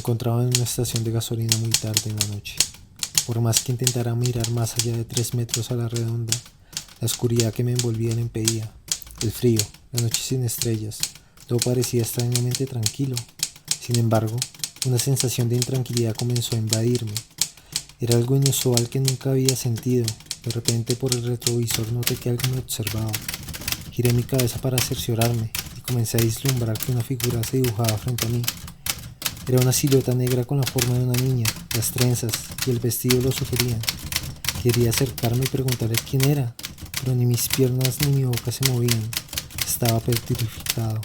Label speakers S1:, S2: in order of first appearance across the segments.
S1: encontraba en una estación de gasolina muy tarde en la noche. Por más que intentara mirar más allá de 3 metros a la redonda, la oscuridad que me envolvía me impedía. El frío, la noche sin estrellas, todo parecía extrañamente tranquilo. Sin embargo, una sensación de intranquilidad comenzó a invadirme. Era algo inusual que nunca había sentido. De repente por el retrovisor noté que algo me observaba. Giré mi cabeza para cerciorarme y comencé a vislumbrar que una figura se dibujaba frente a mí. Era una silueta negra con la forma de una niña. Las trenzas y el vestido lo sugerían. Quería acercarme y preguntarle quién era, pero ni mis piernas ni mi boca se movían. Estaba petrificado.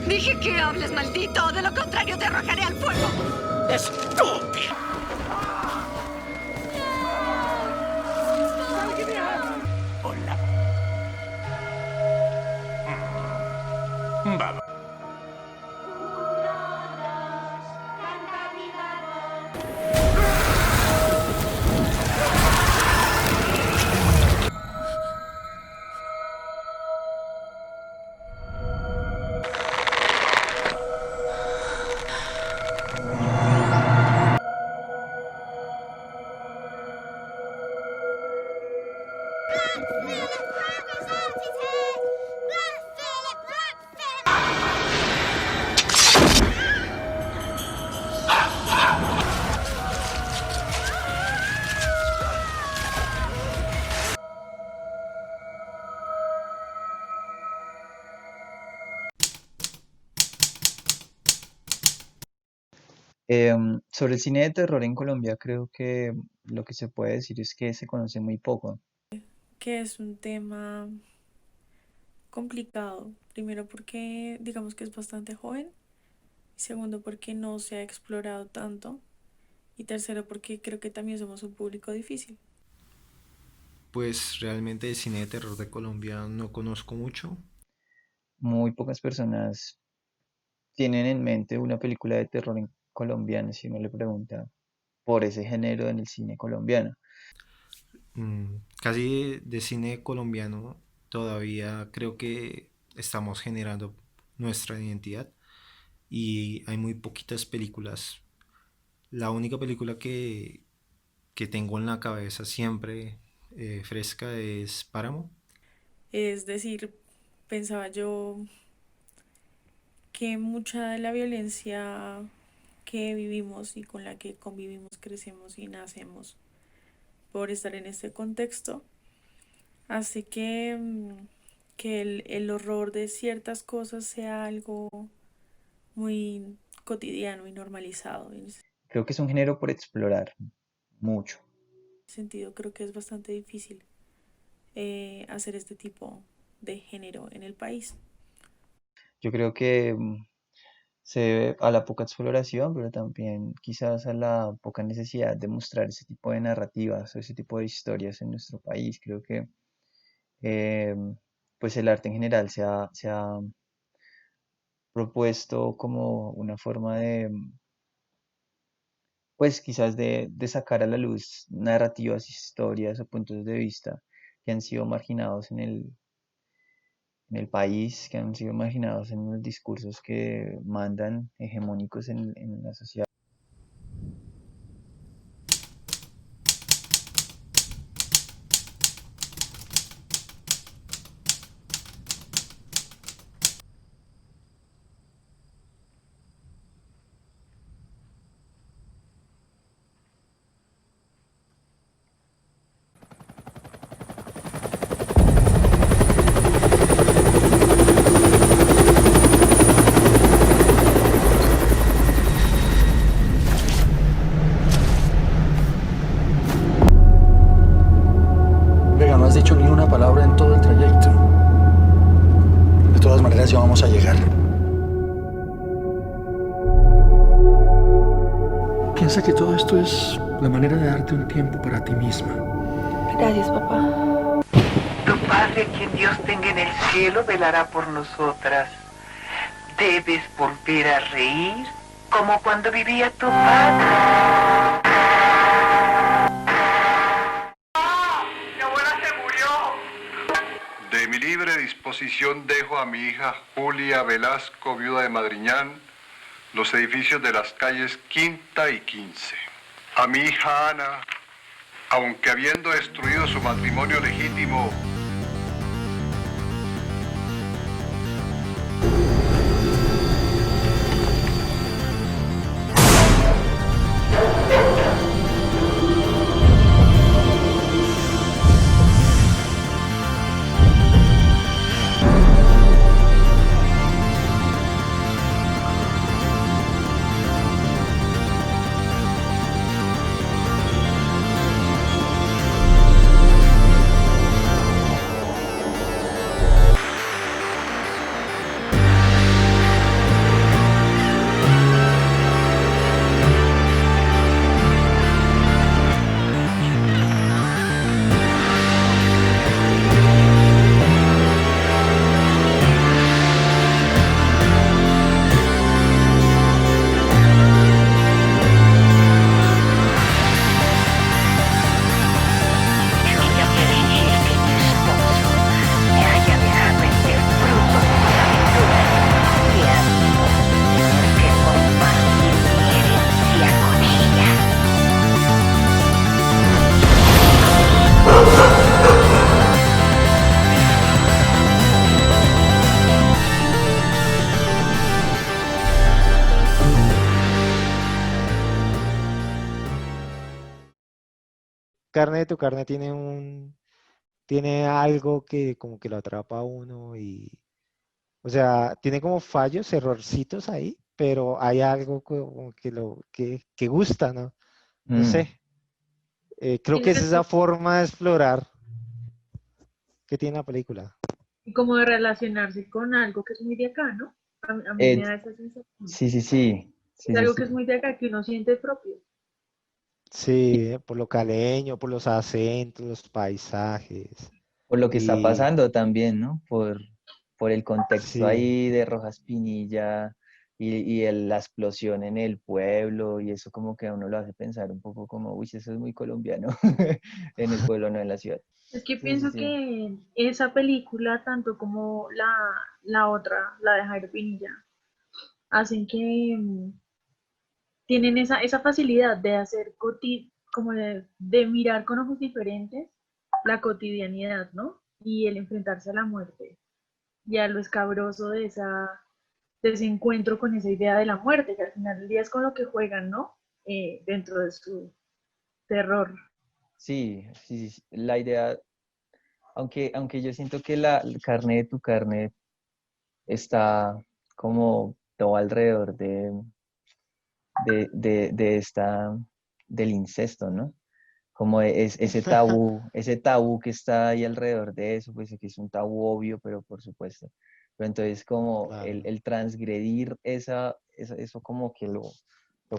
S2: Dije que hables, maldito. De lo contrario, te arrojaré al fuego.
S3: ¡Estúpido! Hola. Vamos.
S4: Sobre el cine de terror en Colombia, creo que lo que se puede decir es que se conoce muy poco.
S5: Que es un tema complicado. Primero porque digamos que es bastante joven. Y segundo porque no se ha explorado tanto. Y tercero porque creo que también somos un público difícil.
S1: Pues realmente de cine de terror de Colombia no conozco mucho.
S4: Muy pocas personas tienen en mente una película de terror en colombiana si uno le pregunta por ese género en el cine colombiano.
S1: Casi de cine colombiano todavía creo que estamos generando nuestra identidad y hay muy poquitas películas. La única película que tengo en la cabeza siempre fresca es Páramo.
S5: Es decir, pensaba yo que mucha de la violencia que vivimos y con la que convivimos, crecemos y nacemos por estar en este contexto, hace que el horror de ciertas cosas sea algo muy cotidiano y normalizado. En ese
S4: Creo que es un género por explorar mucho.
S5: sentido, creo que es bastante difícil hacer este tipo de género en el país.
S4: Yo creo que se debe a la poca exploración, pero también quizás a la poca necesidad de mostrar ese tipo de narrativas o ese tipo de historias en nuestro país. Creo que eh, pues el arte en general se ha propuesto como una forma de, pues quizás de sacar a la luz narrativas, historias o puntos de vista que han sido marginados en el país, que han sido marginados en los discursos que mandan hegemónicos en la sociedad.
S6: Vega, no has dicho ni una palabra en todo el trayecto. De todas maneras, ya vamos a llegar. Piensa que todo esto es la manera de darte un tiempo para ti misma.
S7: Gracias, papá.
S8: Tu Padre, quien Dios tenga en el cielo, velará por nosotras. Debes volver a reír como cuando vivía tu padre.
S9: disposición dejo a mi hija Julia Velasco, viuda de Madriñán, los edificios de las calles Quinta y 15. A mi hija Ana, aunque habiendo destruido su matrimonio legítimo,
S1: Carne de tu carne tiene algo que como que lo atrapa a uno y, o sea, tiene como fallos, errorcitos ahí, pero hay algo como que gusta, ¿no? No
S4: Mm,
S1: sé, creo que
S5: Tiene
S1: es
S5: que ser
S1: esa forma de explorar que tiene la película.
S5: como de relacionarse con algo que es muy de acá, ¿no? A mí me
S4: eh,
S5: da esa sensación.
S4: sí, sí, sí, sí,
S5: Es
S4: sí,
S5: algo
S4: sí.
S5: que es muy de acá, que uno siente propio.
S1: Sí, por lo caleño, por los acentos, los paisajes.
S4: Por lo que está
S1: Y
S4: pasando también, ¿no? Por el contexto
S1: sí,
S4: ahí de Rojas Pinilla la explosión en el pueblo y eso como que a uno lo hace pensar un poco como, uy, eso es muy colombiano en el pueblo, no en la ciudad.
S5: Es que
S4: Sí, sí,
S5: pienso
S4: sí.
S5: que esa película, tanto como la otra, la de Jairo Pinilla, hacen que tienen esa facilidad de hacer como de mirar con ojos diferentes la cotidianidad, ¿no? Y el enfrentarse a la muerte y a lo escabroso de ese encuentro con esa idea de la muerte, que al final del día es con lo que juegan, ¿no? Dentro de su terror.
S4: Sí, sí, sí, sí. La idea, aunque yo siento que la carne de tu carne está como todo alrededor de esta, del incesto, ¿no? Como ese tabú que está ahí alrededor de eso, pues que es un tabú obvio, pero por supuesto. Pero entonces como
S1: claro.
S4: el transgredir eso como que lo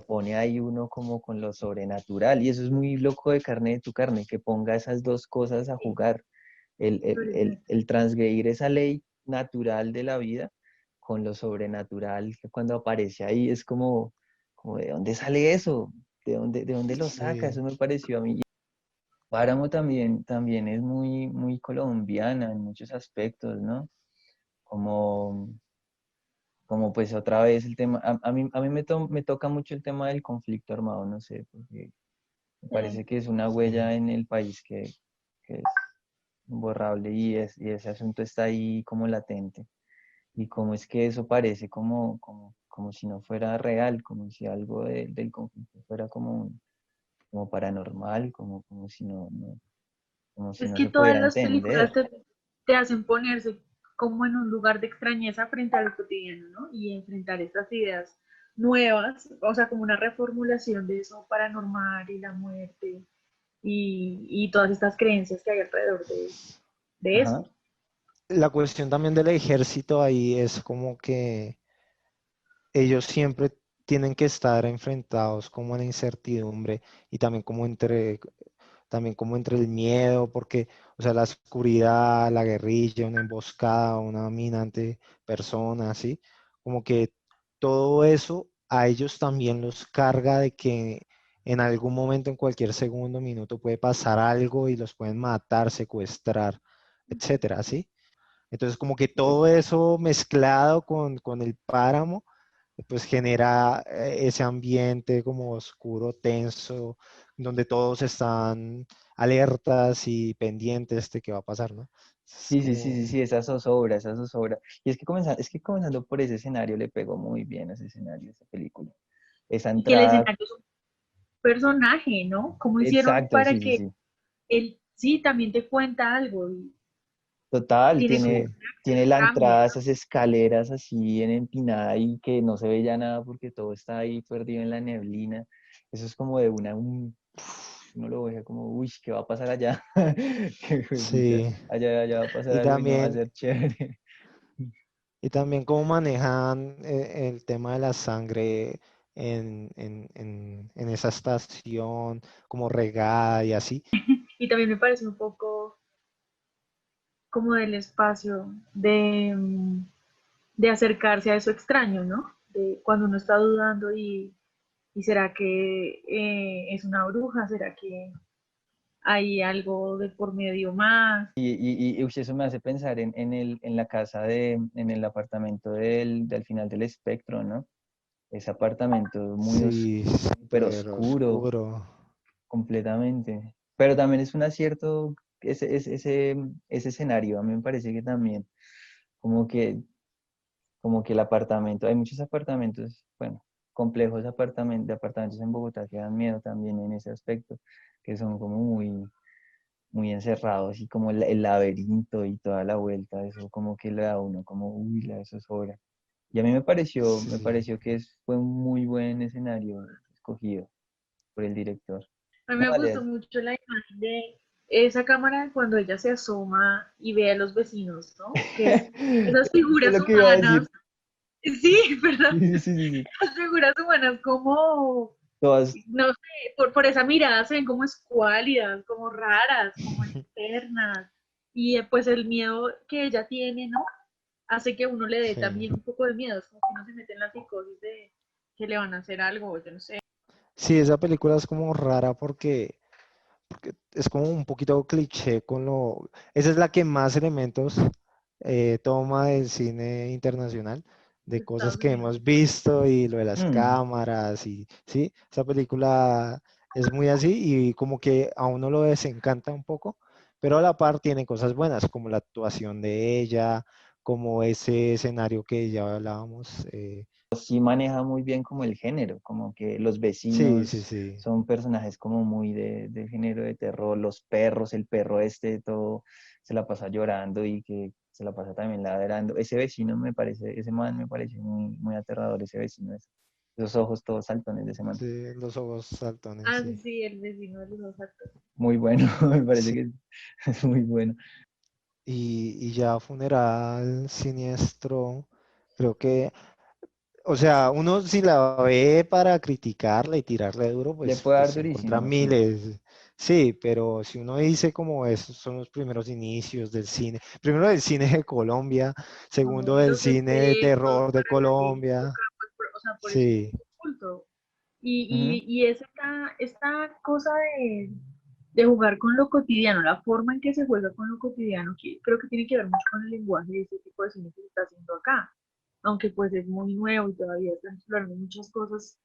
S4: pone ahí uno como con lo sobrenatural, y eso es muy loco de carne de tu carne, que ponga esas dos cosas a jugar, el transgredir esa ley natural de la vida con lo sobrenatural, que cuando aparece ahí es como ¿de dónde sale eso? ¿De dónde lo saca?
S1: Sí.
S4: Eso me pareció a mí. Páramo también es muy, muy colombiana en muchos aspectos, ¿no? Como, como pues otra vez el tema, a mí me toca mucho el tema del conflicto armado, no sé, porque me parece que es una huella
S1: Sí.
S4: en el país que es imborrable y ese asunto está ahí como latente. Y cómo es que eso parece como si no fuera real, como si algo del conflicto fuera como paranormal, como si como si
S5: Es
S4: no
S5: que
S4: se
S5: todas
S4: pudiera
S5: las películas
S4: entender.
S5: te hacen ponerse como en un lugar de extrañeza frente a lo cotidiano, ¿no? Y enfrentar estas ideas nuevas, o sea, como una reformulación de eso paranormal y la muerte y todas estas creencias que hay alrededor de eso.
S4: Ajá.
S1: La cuestión también del ejército ahí es como que ellos siempre tienen que estar enfrentados como a la incertidumbre y también como entre el miedo, porque, o sea, la oscuridad, la guerrilla, una emboscada, una minante persona, así, como que todo eso a ellos también los carga de que en algún momento, en cualquier segundo, minuto, puede pasar algo y los pueden matar, secuestrar, etcétera, ¿sí? Entonces como que todo eso mezclado con el páramo, pues genera ese ambiente como oscuro, tenso, donde todos están alertas y pendientes de qué va a pasar, ¿no? Es
S4: Sí, sí, sí, sí,
S1: como,
S4: sí, esa zozobra. Y es que comenzando por ese escenario le pegó muy bien a ese escenario, esa película. Esa
S10: Y que el
S4: entrada,
S10: escenario es un personaje, ¿no? ¿Cómo hicieron
S4: exacto,
S10: para
S4: sí, sí,
S10: que
S4: sí.
S10: él sí también te cuenta algo y
S4: Total,
S10: tiene como
S1: sí,
S10: una acción,
S4: tiene la
S10: cambia?
S4: entrada, esas escaleras así en empinada y que no se ve ya nada porque todo está ahí perdido en la neblina. Eso es como de uno lo ve como, uy, ¿qué va a pasar allá? Que juepucha,
S1: sí.
S4: allá va a pasar
S1: Y
S4: algo y no va a
S1: también,
S4: ser chévere.
S1: y también cómo manejan el tema de la sangre en esa estación, como regada y así.
S10: Y también me parece un poco como del espacio de acercarse a eso extraño, ¿no? De cuando uno está dudando y será que es una bruja, será que hay algo de por medio más.
S4: Uy, eso me hace pensar en la casa en el apartamento del final del espectro, ¿no? Ese apartamento muy
S1: Sí,
S4: súper
S1: súper
S4: oscuro,
S1: oscuro.
S4: completamente. Pero también es un acierto ese escenario. A mí me parece que también, como que, como que el apartamento, hay muchos apartamentos, bueno, complejos de apartamentos en Bogotá que dan miedo también en ese aspecto, que son como muy encerrados y como el laberinto y toda la vuelta, eso como que le da a uno como, uy, la eso es hora. Y a mí me
S1: Sí.
S4: pareció que fue un muy buen escenario escogido por el director.
S10: A mí
S4: No,
S10: me
S4: vale,
S10: gustó mucho la imagen de esa cámara cuando ella se asoma y ve a los vecinos, ¿no? Que es esas
S4: eso es
S10: figuras
S4: lo que iba a
S10: humanas.
S4: decir.
S10: Sí, ¿verdad?
S4: Sí, sí, sí, sí.
S10: Las figuras humanas como,
S4: Todas,
S10: no sé, por esa mirada se ven como escuálidas, como raras, como externas. Y pues el miedo que ella tiene, ¿no? Hace que uno le dé
S1: Sí.
S10: también un poco de miedo, es como que uno se mete en la psicosis de que le van a hacer algo, yo no sé.
S1: Sí, esa película es como rara porque es como un poquito cliché con lo... Esa es la que más elementos toma del cine internacional, de
S10: De
S1: cosas
S10: Estados
S1: que
S10: Unidos.
S1: hemos visto y lo de las
S4: mm,
S1: cámaras y sí, esa película es muy así y como que a uno lo desencanta un poco, pero a la par tiene cosas buenas como la actuación de ella, como ese escenario que ya hablábamos.
S4: sí maneja muy bien como el género, como que los
S1: Sí, sí,
S4: vecinos
S1: sí.
S4: son personajes como muy de género de terror, los perros, el perro todo se la pasa llorando y que se la pasa también ladrando. Ese vecino me parece, ese man me parece muy aterrador, ese vecino, esos ojos todos saltones de ese man.
S1: Sí, los ojos saltones,
S10: Ah, sí,
S1: sí.
S10: sí, el vecino de los dos actores.
S4: Muy bueno, me parece
S1: Sí.
S4: que es muy bueno.
S1: Y ya Funeral Siniestro, creo que, o sea, uno si la ve para criticarla y tirarle duro,
S4: Le
S1: pues,
S4: puede
S1: pues
S4: dar
S1: se encuentra
S4: durísimo, sí.
S1: miles. Sí, pero si uno dice como esos son los primeros inicios del cine, primero del cine de Colombia, segundo
S10: Como
S1: del
S10: los
S1: cine de
S10: efectos
S1: terror de
S10: para la
S1: Colombia,
S10: época, pues, o sea, por eso es
S1: sí,
S10: un culto.
S4: Ujú.
S10: Y es esta cosa de jugar con lo cotidiano, la forma en que se juega con lo cotidiano, que creo que tiene que ver mucho con el lenguaje de este tipo de cine que se está haciendo acá. Aunque pues es muy nuevo y todavía están explorando muchas cosas,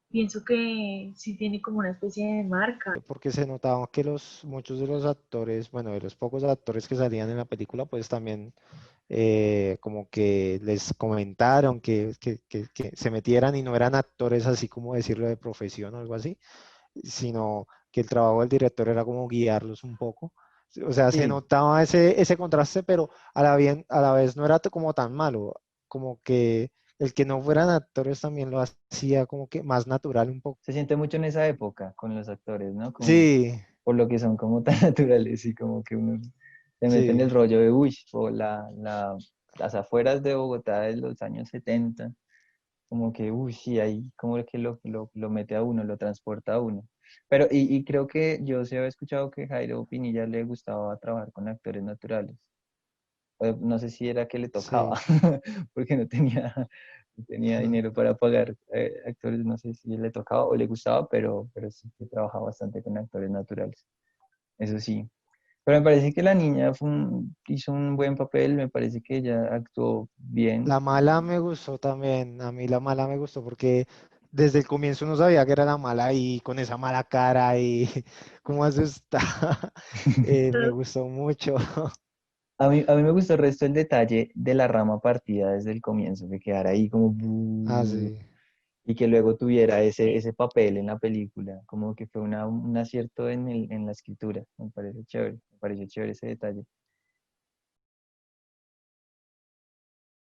S10: pienso que sí tiene como una especie de marca.
S1: porque se notaba que muchos de los actores, bueno, de los pocos actores que salían en la película, pues también como que les comentaron que se metieran y no eran actores así como decirlo de profesión o algo así, sino que el trabajo del director era como guiarlos un poco. O sea, se
S4: Sí,
S1: notaba ese contraste, pero a la vez no era como tan malo, como que el que no fueran actores también lo hacía como que más natural un poco.
S4: se siente mucho en esa época con los actores, ¿no? Como
S1: Sí,
S4: por lo que son como tan naturales y como que uno se mete en
S1: sí,
S4: el rollo de, uy, o las afueras de Bogotá de los años 70 como que, uy, sí, ahí como que lo mete a uno, lo transporta a uno. Pero, y creo que yo sí había escuchado que Jairo Pinilla le gustaba trabajar con actores naturales. No sé si era que le tocaba,
S1: sí.
S4: porque no tenía dinero para pagar actores, no sé si le tocaba o le gustaba, pero sí que trabajaba bastante con actores naturales. Eso sí. Pero me parece que la niña hizo un buen papel, me parece que ella actuó bien.
S11: La mala me gustó también, a mí la mala me gustó porque desde el comienzo no sabía que era la mala y con esa mala cara y cómo asustada, me gustó mucho.
S4: A mí me gustó el resto del detalle de la rama partida desde el comienzo, que quedara ahí como
S11: Ah,
S4: "bu",
S11: sí.
S4: y que luego tuviera ese papel en la película, como que fue un acierto en la escritura, me parece chévere, me pareció chévere ese detalle.